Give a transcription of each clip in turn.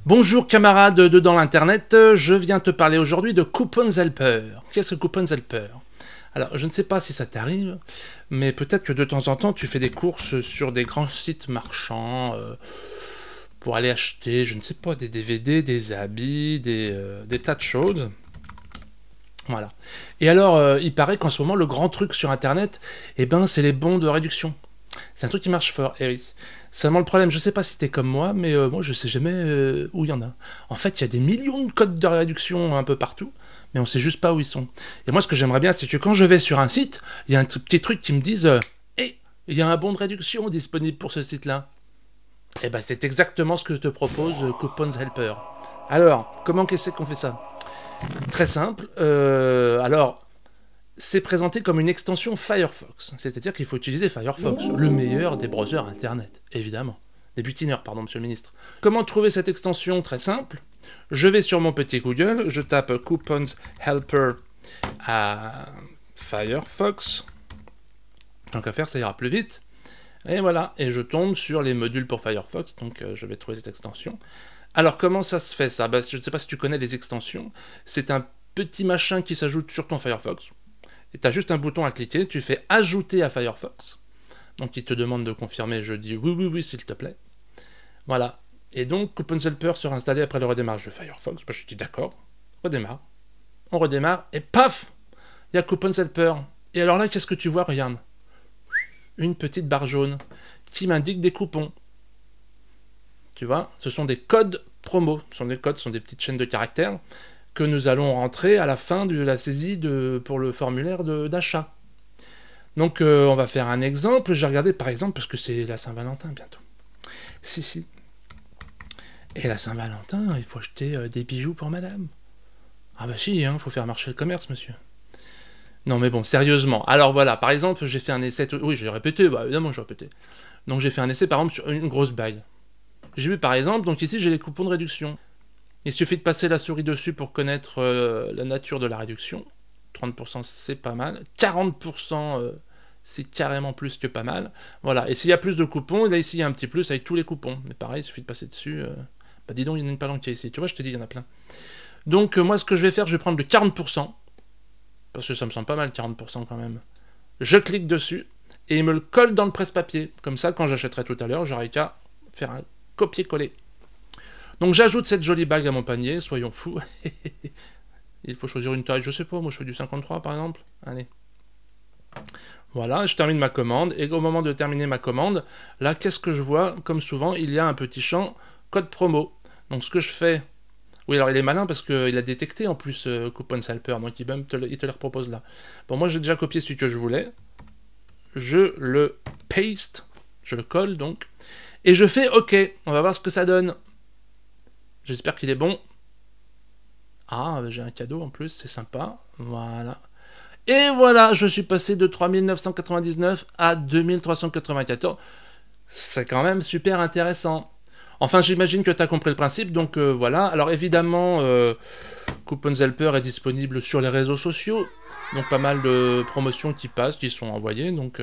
Bonjour camarades de dans l'internet, je viens te parler aujourd'hui de Coupons Helper. Qu'est-ce que Coupons Helper? Alors, je ne sais pas si ça t'arrive, mais peut-être que de temps en temps, tu fais des courses sur des grands sites marchands pour aller acheter, je ne sais pas, des DVD, des habits, des tas de choses. Voilà. Et alors, il paraît qu'en ce moment, le grand truc sur internet, eh ben, c'est les bons de réduction. C'est un truc qui marche fort, et oui. Seulement le problème, je sais pas si t'es comme moi, mais moi je sais jamais où il y en a. En fait, il y a des millions de codes de réduction un peu partout, mais on sait juste pas où ils sont. Et moi ce que j'aimerais bien, c'est que quand je vais sur un site, il y a un petit truc qui me dise hey, il y a un bon de réduction disponible pour ce site-là. Et ben c'est exactement ce que te propose Coupons Helper. Alors, comment qu'est-ce qu'on fait ça? Très simple. Alors, c'est présenté comme une extension Firefox. C'est-à-dire qu'il faut utiliser Firefox, le meilleur des browsers internet, évidemment. Des butineurs, pardon, monsieur le ministre. Comment trouver cette extension? Très simple. Je vais sur mon petit Google, je tape Coupons Helper à Firefox. Tant qu'à faire, ça ira plus vite. Et voilà, et je tombe sur les modules pour Firefox, donc je vais trouver cette extension. Alors, comment ça se fait, ça? Je ne sais pas si tu connais les extensions. C'est un petit machin qui s'ajoute sur ton Firefox. Et tu as juste un bouton à cliquer, tu fais ajouter à Firefox. Donc il te demande de confirmer, je dis oui, oui, oui, s'il te plaît. Voilà. Et donc Coupons Helper sera installé après le redémarrage de Firefox. Je dis d'accord, redémarre. On redémarre et paf, il y a Coupons Helper. Et alors là, qu'est-ce que tu vois? Regarde. Une petite barre jaune qui m'indique des coupons. Tu vois, ce sont des codes promo. Ce sont des codes, ce sont des petites chaînes de caractères que nous allons rentrer à la fin de la saisie pour le formulaire d'achat. Donc on va faire un exemple. J'ai regardé par exemple, parce que c'est la Saint-Valentin bientôt. Si. Et la Saint-Valentin, il faut acheter des bijoux pour madame. Ah bah si, hein, faut faire marcher le commerce, monsieur. Non mais bon, sérieusement. Alors voilà, par exemple, j'ai fait un essai... Oui, j'ai répété, bah évidemment j'ai répété. Donc j'ai fait un essai par exemple sur une grosse bague. J'ai vu par exemple, donc ici j'ai les coupons de réduction. Il suffit de passer la souris dessus pour connaître la nature de la réduction. 30% c'est pas mal. 40% c'est carrément plus que pas mal. Voilà, et s'il y a plus de coupons, là ici il y a un petit plus avec tous les coupons. Mais pareil, il suffit de passer dessus. Bah dis donc, il y en a une palanquée ici. Tu vois, je te dis, il y en a plein. Donc moi ce que je vais faire, je vais prendre le 40%. Parce que ça me semble pas mal, 40% quand même. Je clique dessus et il me le colle dans le presse-papier. Comme ça, quand j'achèterai tout à l'heure, j'aurai qu'à faire un copier-coller. Donc j'ajoute cette jolie bague à mon panier, soyons fous. Il faut choisir une taille, je sais pas, moi je fais du 53 par exemple. Allez. Voilà, je termine ma commande, et au moment de terminer ma commande, là qu'est-ce que je vois? Comme souvent, il y a un petit champ code promo. Donc ce que je fais... Oui, alors il est malin parce qu'il a détecté en plus Coupons Helper, donc il te le repropose là. Bon, moi j'ai déjà copié celui que je voulais. Je le paste, je le colle donc, et je fais OK, on va voir ce que ça donne. J'espère qu'il est bon. Ah, j'ai un cadeau en plus, c'est sympa. Voilà. Et voilà, je suis passé de 3999 à 2394. C'est quand même super intéressant. Enfin, j'imagine que tu as compris le principe, donc voilà. Alors évidemment, Coupons Helper est disponible sur les réseaux sociaux. Donc pas mal de promotions qui passent, qui sont envoyées, donc...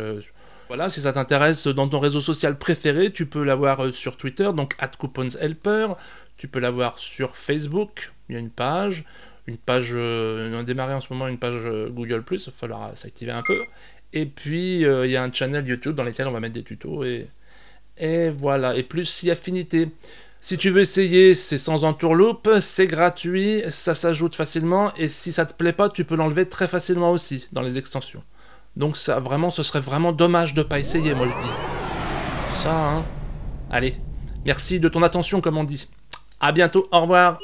Voilà, si ça t'intéresse dans ton réseau social préféré, tu peux l'avoir sur Twitter, donc @CouponsHelper. Tu peux l'avoir sur Facebook, il y a une page, on a démarré en ce moment une page Google+, il va falloir s'activer un peu. Et puis, il y a un channel YouTube dans lequel on va mettre des tutos, et voilà, et plus si affinité. Si tu veux essayer, c'est sans entourloupe, c'est gratuit, ça s'ajoute facilement, et si ça te plaît pas, tu peux l'enlever très facilement aussi, dans les extensions. Donc ça, vraiment, ce serait vraiment dommage de pas essayer, moi je dis. Ça, hein. Allez, merci de ton attention, comme on dit. À bientôt, au revoir.